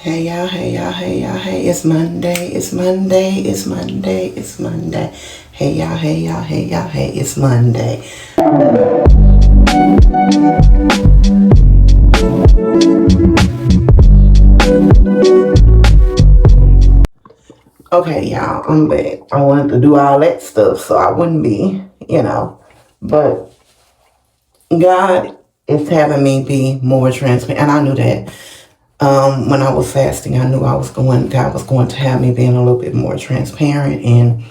Hey y'all, hey y'all, hey y'all, hey, it's Monday, it's Monday, it's Monday, it's Monday. Hey y'all, hey y'all, hey y'all, hey, it's Monday. Okay, y'all, I'm back. I wanted to do all that stuff so I wouldn't be, but God is having me be more transparent, and I knew that. When I was fasting, I knew God was going to have me being a little bit more transparent and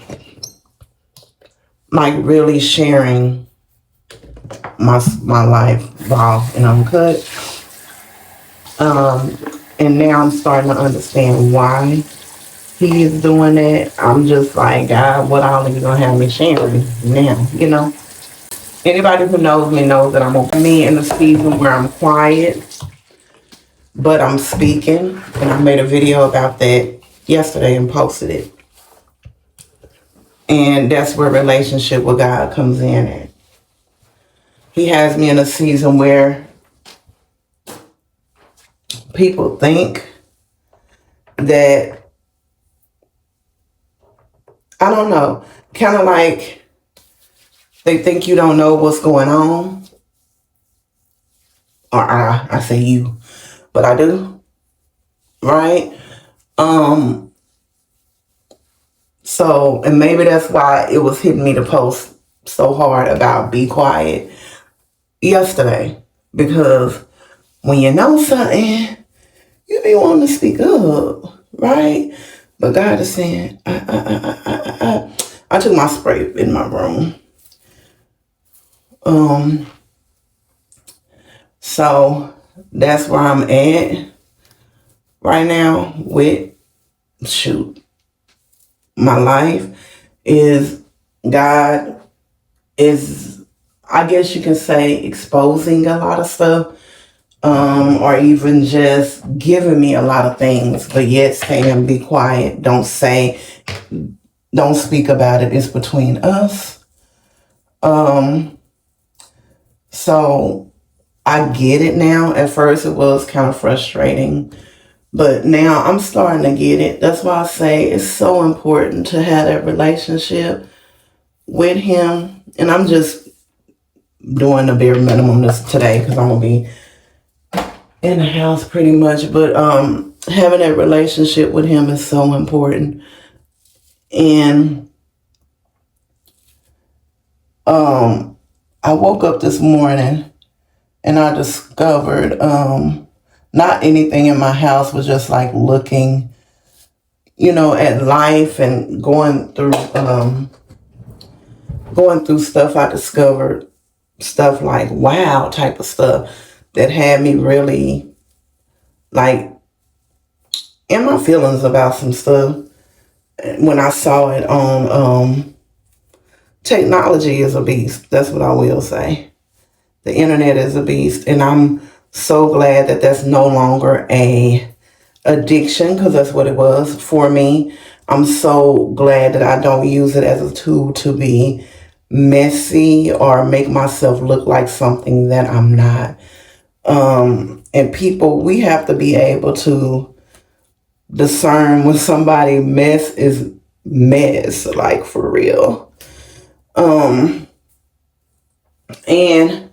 like really sharing my life raw and uncut. And now I'm starting to understand why he is doing that. I'm just like, God, what all are you gonna have me sharing now? Anybody who knows me knows that I'm me in a season where I'm quiet, but I'm speaking. And I made a video about that yesterday and posted it. And that's where relationship with God comes in at. He has me in a season where people think that, I don't know, kind of like they think you don't know what's going on. Or I say you, but I do. Right? So, and maybe that's why it was hitting me to post so hard about be quiet yesterday. Because when you know something, you be wanting to speak up, right? But God is saying, I took my spray in my room. So that's where I'm at right now with, my life is God is, I guess you can say, exposing a lot of stuff. Or even just giving me a lot of things, but yet saying, be quiet, don't speak about it, it's between us. So I get it now. At first it was kind of frustrating, but now I'm starting to get it. That's why I say it's so important to have that relationship with him. And I'm just doing the bare minimum today because I'm going to be in the house pretty much, but having that relationship with him is so important. And I woke up this morning and I discovered not anything in my house, was just like looking, at life and going through stuff. I discovered stuff like wow type of stuff that had me really like in my feelings about some stuff when I saw it on technology is a beast. That's what I will say. The internet is a beast, and I'm so glad that that's no longer a addiction, because that's what it was for me. I'm so glad that I don't use it as a tool to be messy or make myself look like something that I'm not. And people, we have to be able to discern when somebody mess is mess, like for real. And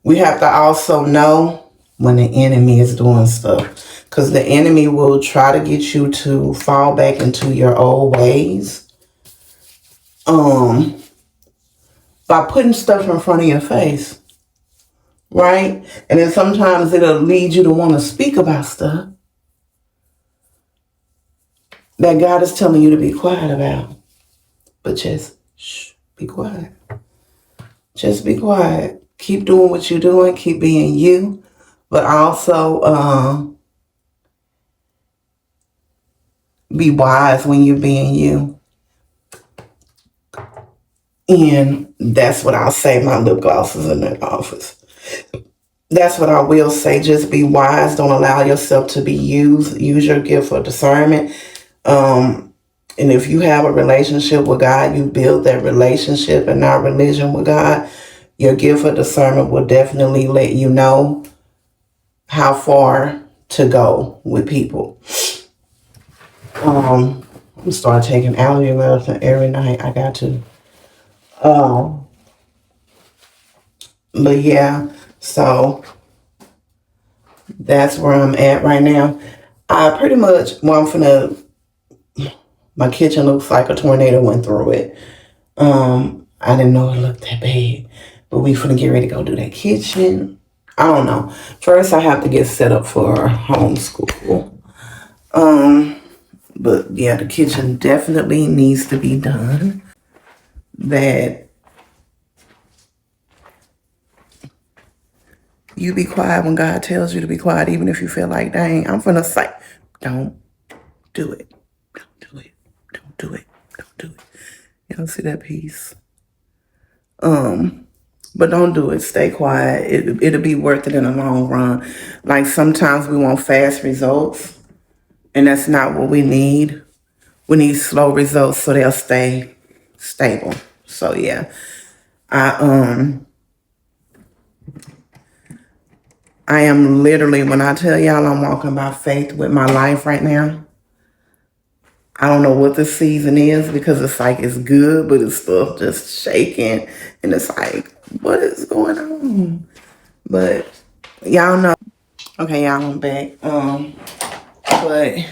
we have to also know when the enemy is doing stuff, because the enemy will try to get you to fall back into your old ways by putting stuff in front of your face, right? And then sometimes it'll lead you to want to speak about stuff that God is telling you to be quiet about. But just be quiet. Just be quiet. Keep doing what you're doing. Keep being you. But also be wise when you're being you. And that's what I'll say. My lip gloss is in the office. That's what I will say. Just be wise. Don't allow yourself to be used. Use your gift for discernment. And if you have a relationship with God, you build that relationship and not religion with God, your gift for discernment will definitely let you know how far to go with people. I'm gonna start taking allergy medicine every night. I got to. Um, but yeah, so that's where I'm at right now. I pretty much, well, my kitchen looks like a tornado went through it. I didn't know it looked that bad, but we finna get ready to go do that kitchen. I don't know. First, I have to get set up for homeschool. But yeah, the kitchen definitely needs to be done. That you be quiet when God tells you to be quiet, even if you feel like, dang, I'm finna say, don't do it. Don't do it. Don't do it. Don't do it. You don't see that piece. But don't do it. Stay quiet. It'll be worth it in the long run. Like sometimes we want fast results, and that's not what we need. We need slow results so they'll stay stable. So yeah, I I am literally, when I tell y'all I'm walking by faith with my life right now. I don't know what the season is because it's like it's good, but it's still just shaking, and it's like, what is going on? But y'all know. Okay, y'all, I'm back. But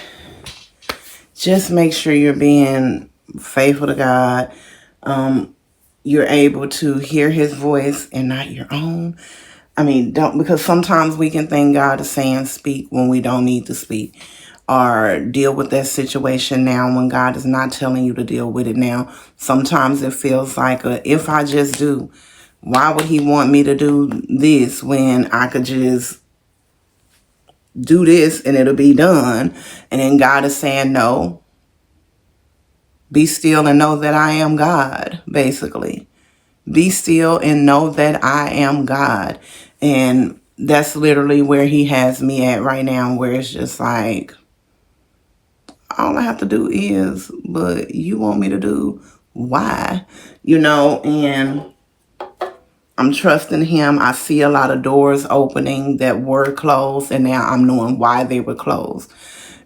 just make sure you're being faithful to God. You're able to hear His voice and not your own. I mean, don't, because sometimes we can think God is saying speak when we don't need to speak, or deal with that situation now when God is not telling you to deal with it now. Sometimes it feels like if I just do, why would He want me to do this when I could just do this and it'll be done? And then God is saying, no, be still and know that I am God, basically. Be still and know that I am God. And that's literally where He has me at right now, where it's just like, all I have to do is, but you want me to do why? And I'm trusting Him. I see a lot of doors opening that were closed, and now I'm knowing why they were closed.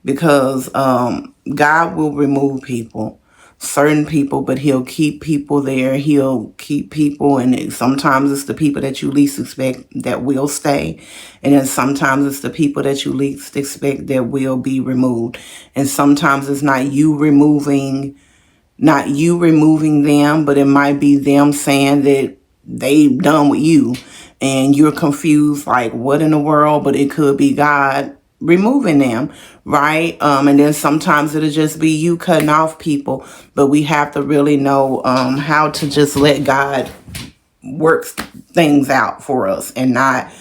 Because God will remove people, certain people, but He'll keep people there. He'll keep people, and sometimes it's the people that you least expect that will stay, and then sometimes it's the people that you least expect that will be removed. And sometimes it's not you removing them, but it might be them saying that they done with you, and you're confused, like, what in the world? But it could be God removing them, right? And then sometimes it'll just be you cutting off people, but we have to really know how to just let God work things out for us and not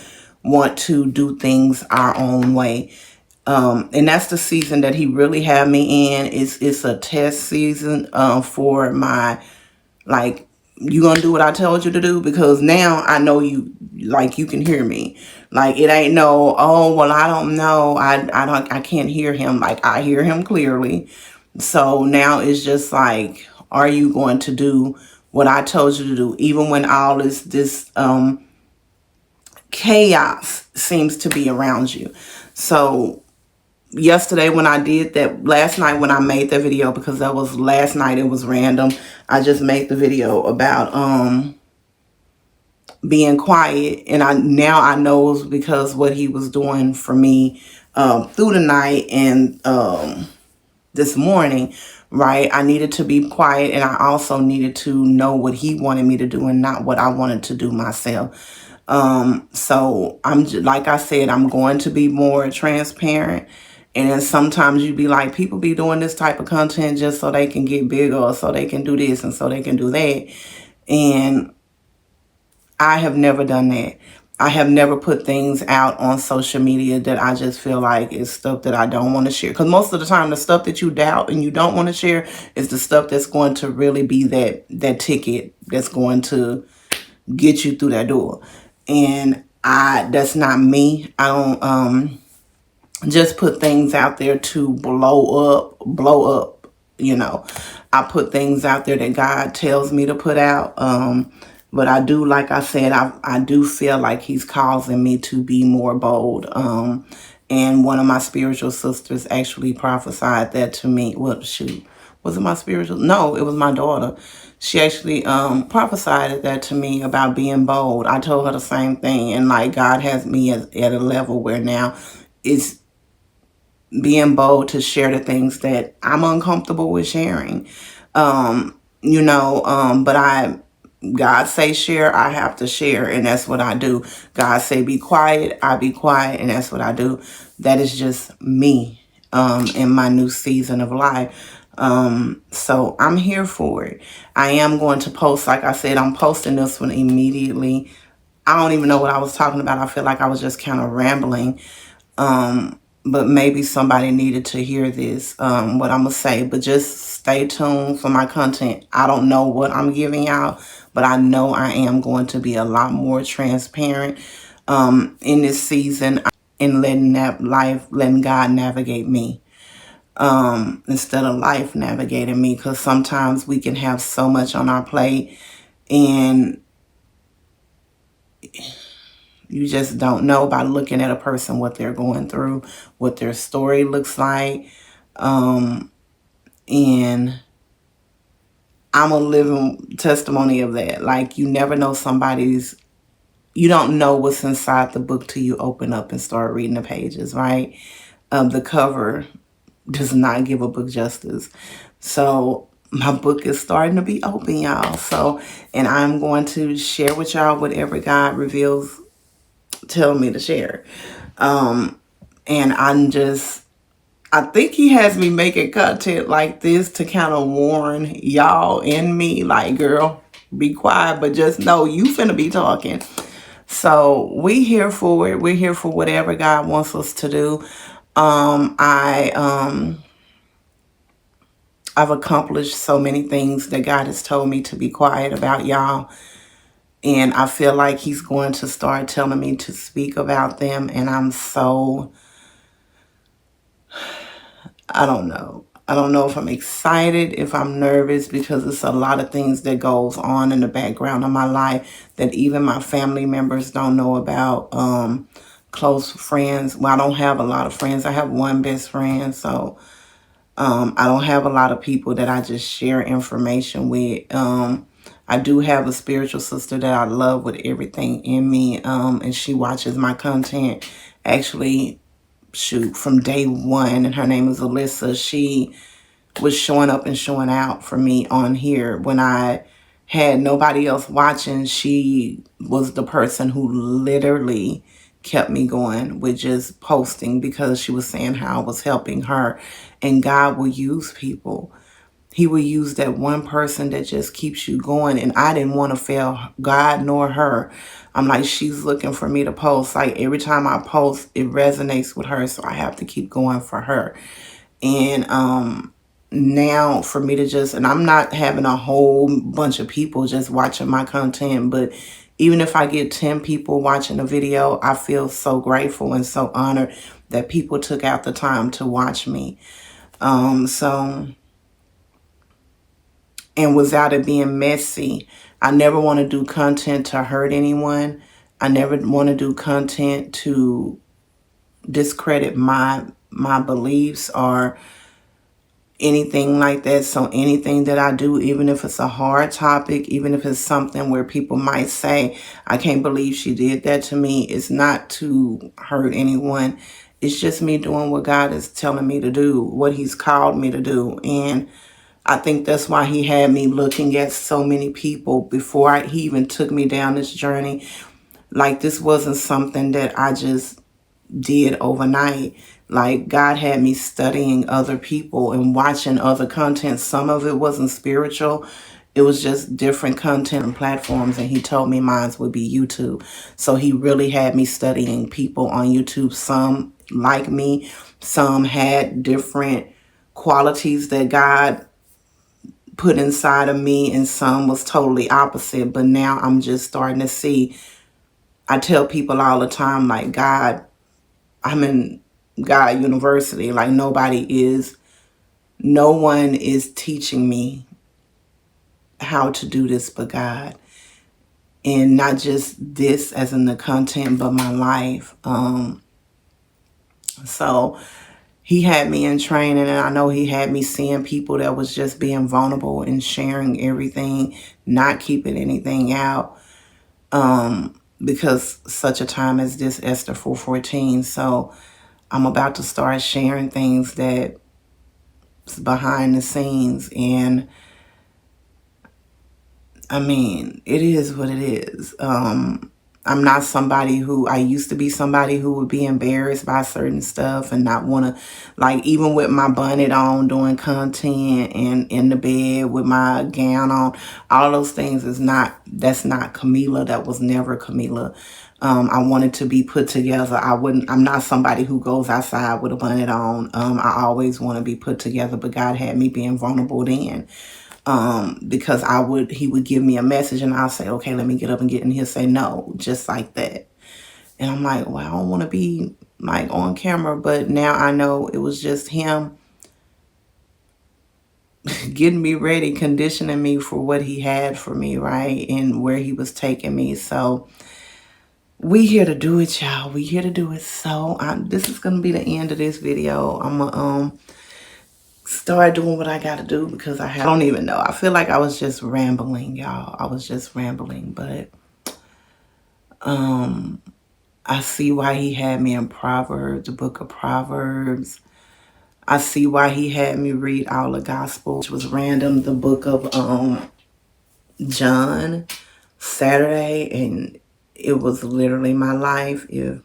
want to do things our own way. And that's the season that He really had me in. It's a test season for my, like, you gonna do what I told you to do? Because now I know you, like, you can hear me. Like, it ain't no, oh, well, I don't know. I can't hear Him. Like, I hear Him clearly. So now it's just like, are you going to do what I told you to do? Even when all this chaos seems to be around you. So yesterday when I did that, last night when I made that video, because that was last night, it was random. I just made the video about being quiet, and I know it was because what He was doing for me through the night and this morning, right? I needed to be quiet, and I also needed to know what He wanted me to do and not what I wanted to do myself. So I'm just, like I said, I'm going to be more transparent. And then sometimes you be like, people be doing this type of content just so they can get bigger, or so they can do this and so they can do that. And I have never done that. I have never put things out on social media that I just feel like is stuff that I don't want to share. Because most of the time, the stuff that you doubt and you don't want to share is the stuff that's going to really be that ticket that's going to get you through that door. And that's not me. I don't just put things out there to blow up. I put things out there that God tells me to put out. But I do, like I said, I do feel like He's causing me to be more bold. And one of my spiritual sisters actually prophesied that to me. Well, shoot, was it my spiritual? No, it was my daughter. She actually prophesied that to me about being bold. I told her the same thing. And like God has me at a level where now it's being bold to share the things that I'm uncomfortable with sharing. But God say share, I have to share, and that's what I do. God say be quiet, I be quiet, and that's what I do. That is just me in my new season of life. So I'm here for it. I am going to post, like I said, I'm posting this one immediately. I don't even know what I was talking about. I feel like I was just kind of rambling. But maybe somebody needed to hear this, what I'm going to say. But just stay tuned for my content. I don't know what I'm giving out, but I know I am going to be a lot more transparent in this season and letting God navigate me instead of life navigating me. Because sometimes we can have so much on our plate and you just don't know by looking at a person what they're going through, what their story looks like. And I'm a living testimony of that. Like, you never know you don't know what's inside the book till you open up and start reading the pages, right? The cover does not give a book justice. So my book is starting to be open, y'all. So, and I'm going to share with y'all whatever God reveals, tell me to share. And I think he has me making content like this to kind of warn y'all and me, like, girl, be quiet, but just know you finna be talking. So we here for it. We're here for whatever God wants us to do. I've accomplished so many things that God has told me to be quiet about, y'all. And I feel like he's going to start telling me to speak about them. And I'm so, I don't know. I don't know if I'm excited, if I'm nervous, because it's a lot of things that goes on in the background of my life that even my family members don't know about. Close friends. Well, I don't have a lot of friends. I have one best friend. So I don't have a lot of people that I just share information with. I do have a spiritual sister that I love with everything in me. And she watches my content. Actually, shoot, from day one, and her name is Alyssa. She was showing up and showing out for me on here when I had nobody else watching. She was the person who literally kept me going with just posting, because she was saying how I was helping her. And God will use people. He will use that one person that just keeps you going. And I didn't want to fail God nor her. I'm like, she's looking for me to post. Like, every time I post, it resonates with her. So I have to keep going for her. And now for me to just, and I'm not having a whole bunch of people just watching my content, but even if I get 10 people watching a video, I feel so grateful and so honored that people took out the time to watch me. And without it being messy, I never want to do content to hurt anyone. I never want to do content to discredit my beliefs or anything like that. So anything that I do, even if it's a hard topic, even if it's something where people might say, I can't believe she did that to me, it's not to hurt anyone. It's just me doing what God is telling me to do, what he's called me to do. And I think that's why he had me looking at so many people before he even took me down this journey. Like, this wasn't something that I just did overnight. Like, God had me studying other people and watching other content. Some of it wasn't spiritual. It was just different content and platforms. And he told me mine would be YouTube. So he really had me studying people on YouTube. Some like me, some had different qualities that God put inside of me, and some was totally opposite. But now I'm just starting to see. I tell people all the time, like, God, I'm in God University. Like, no one is teaching me how to do this but God. And not just this as in the content, but my life. So he had me in training, and I know he had me seeing people that was just being vulnerable and sharing everything, not keeping anything out, because such a time as this, Esther 4:14. So I'm about to start sharing things that's behind the scenes, and I mean, it is what it is. I'm not somebody who, I used to be somebody who would be embarrassed by certain stuff and not want to, like, even with my bonnet on doing content and in the bed with my gown on, all those things that's not Camila. That was never Camila. I wanted to be put together. I'm not somebody who goes outside with a bonnet on. I always want to be put together, but God had me being vulnerable then. Because he would give me a message and I'll say, okay, let me get up and get in. He'll say no, just like that. And I'm like, well, I don't want to be like on camera, but now I know it was just him getting me ready, conditioning me for what he had for me, right? And where he was taking me. So we here to do it, y'all. We here to do it. So this is going to be the end of this video. I'm going to start doing what I got to do because I don't even know. I feel like I was just rambling, y'all. I was just rambling, but I see why he had me in Proverbs, the book of Proverbs. I see why he had me read all the gospel, which was random, the book of John, Saturday, and it was literally my life. If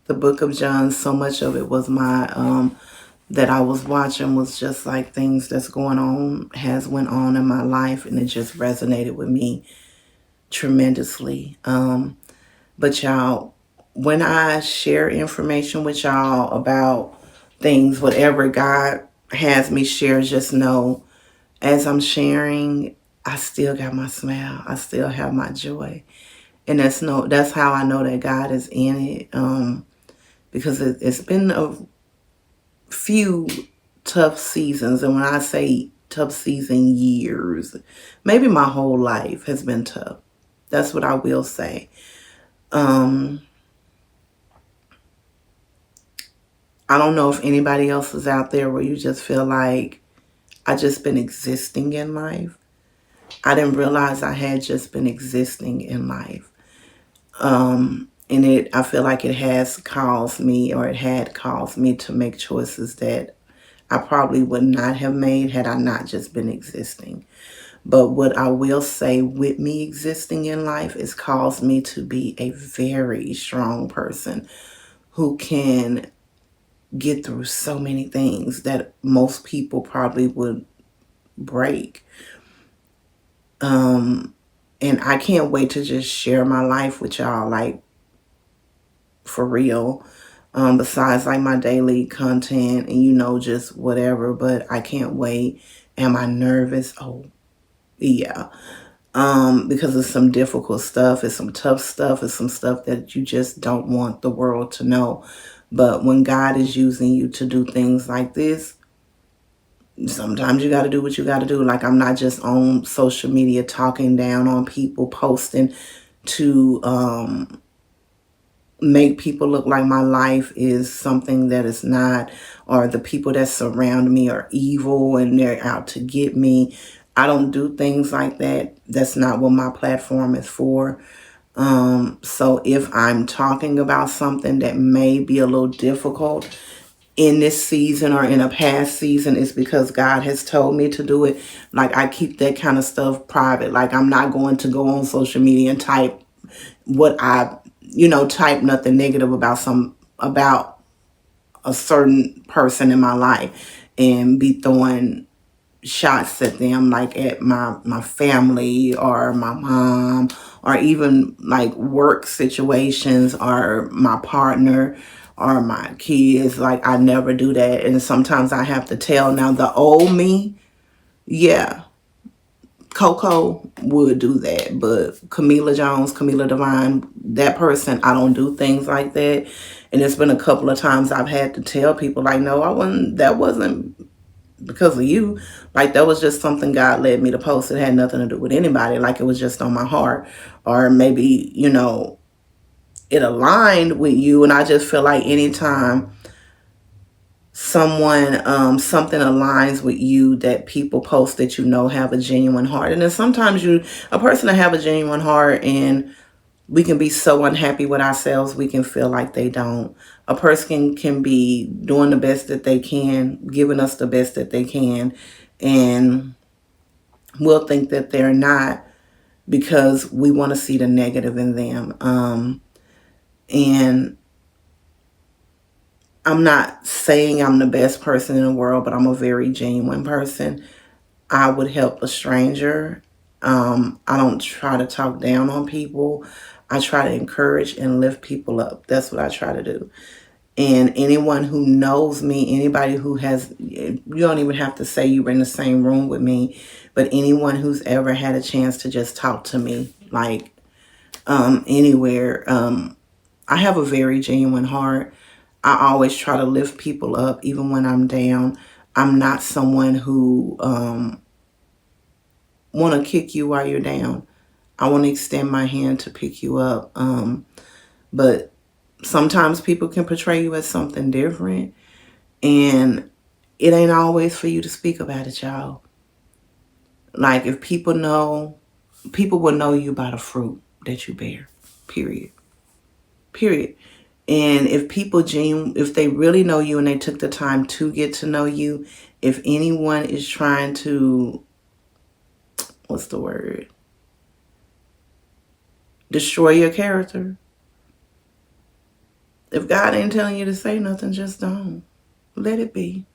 the book of John, so much of it was my that I was watching was just like things that's went on in my life, and it just resonated with me tremendously. But y'all, when I share information with y'all about things, whatever God has me share, just know as I'm sharing, I still got my smile. I still have my joy. And that's how I know that God is in it. Because it's been a few tough seasons. And when I say tough season, years, maybe my whole life has been tough. That's what I will say. I don't know if anybody else is out there where you just feel like I just been existing in life. I didn't realize I had just been existing in life. And I feel like it has caused me, or it had caused me to make choices that I probably would not have made had I not just been existing. But what I will say with me existing in life is caused me to be a very strong person who can get through so many things that most people probably would break. And I can't wait to just share my life with y'all, like, for real. Besides like my daily content and just whatever, but I can't wait. Am I nervous? Oh, yeah. Because it's some difficult stuff, it's some tough stuff, it's some stuff that you just don't want the world to know. But when God is using you to do things like this, sometimes you got to do what you got to do. Like, I'm not just on social media talking down on people, posting to make people look like my life is something that is not, or the people that surround me are evil and they're out to get me. I don't do things like that. That's not what my platform is for. So if I'm talking about something that may be a little difficult in this season or in a past season, it's because God has told me to do it. Like, I keep that kind of stuff private. Like, I'm not going to go on social media and type type nothing negative about a certain person in my life and be throwing shots at them, like at my family or my mom, or even like work situations or my partner or my kids. Like, I never do that. And sometimes I have to tell. Now, the old me, yeah, Coco would do that, but Camila Jones, Camila Divine, that person, I don't do things like that. And it's been a couple of times I've had to tell people, like, no, that wasn't because of you. Like, that was just something God led me to post. It had nothing to do with anybody. Like, it was just on my heart. Or maybe, it aligned with you. And I just feel like anytime someone something aligns with you that people post that have a genuine heart, and then sometimes a person that have a genuine heart, and we can be so unhappy with ourselves we can feel like they don't. A person can be doing the best that they can, giving us the best that they can, and we'll think that they're not because we want to see the negative in them. And I'm not saying I'm the best person in the world, but I'm a very genuine person. I would help a stranger. I don't try to talk down on people. I try to encourage and lift people up. That's what I try to do. And anyone who knows me, anybody who has, you don't even have to say you were in the same room with me, but anyone who's ever had a chance to just talk to me, like anywhere, I have a very genuine heart. I always try to lift people up, even when I'm down. I'm not someone who want to kick you while you're down. I want to extend my hand to pick you up. But sometimes people can portray you as something different, and it ain't always for you to speak about it, y'all. Like, if people know, people will know you by the fruit that you bear. Period. Period. And if they really know you and they took the time to get to know you, if anyone is trying to, what's the word? Destroy your character. If God ain't telling you to say nothing, just don't. Let it be.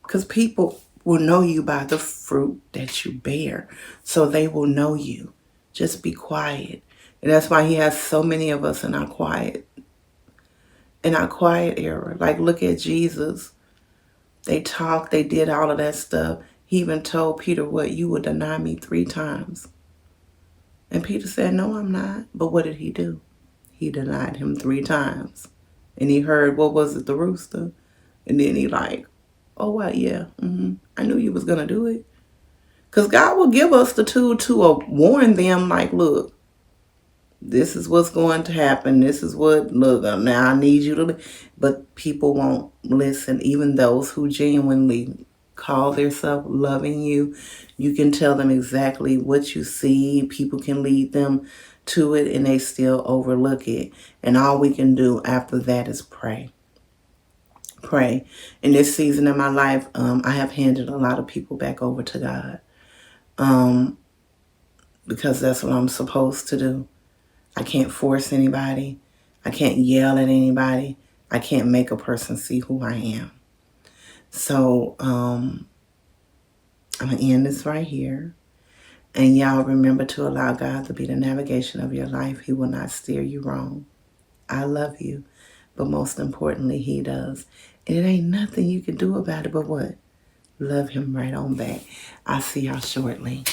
Because people will know you by the fruit that you bear. So they will know you. Just be quiet. And that's why he has so many of us in our quiet era. Like, look at Jesus. They talked, they did all of that stuff. He even told Peter, what, you would deny me 3 times. And Peter said, no, I'm not. But what did he do? He denied him 3 times. And he heard, what was it, the rooster? And then he like, oh, well, yeah, I knew you was going to do it. Because God will give us the tool to warn them, like, look, this is what's going to happen. This is what, look, now I need you to, but people won't listen. Even those who genuinely call themselves loving you, you can tell them exactly what you see. People can lead them to it and they still overlook it. And all we can do after that is pray. Pray. In this season of my life, I have handed a lot of people back over to God because that's what I'm supposed to do. I can't force anybody. I can't yell at anybody. I can't make a person see who I am. So I'm going to end this right here. And y'all remember to allow God to be the navigation of your life. He will not steer you wrong. I love you. But most importantly, he does. And it ain't nothing you can do about it but what? Love him right on back. I'll see y'all shortly.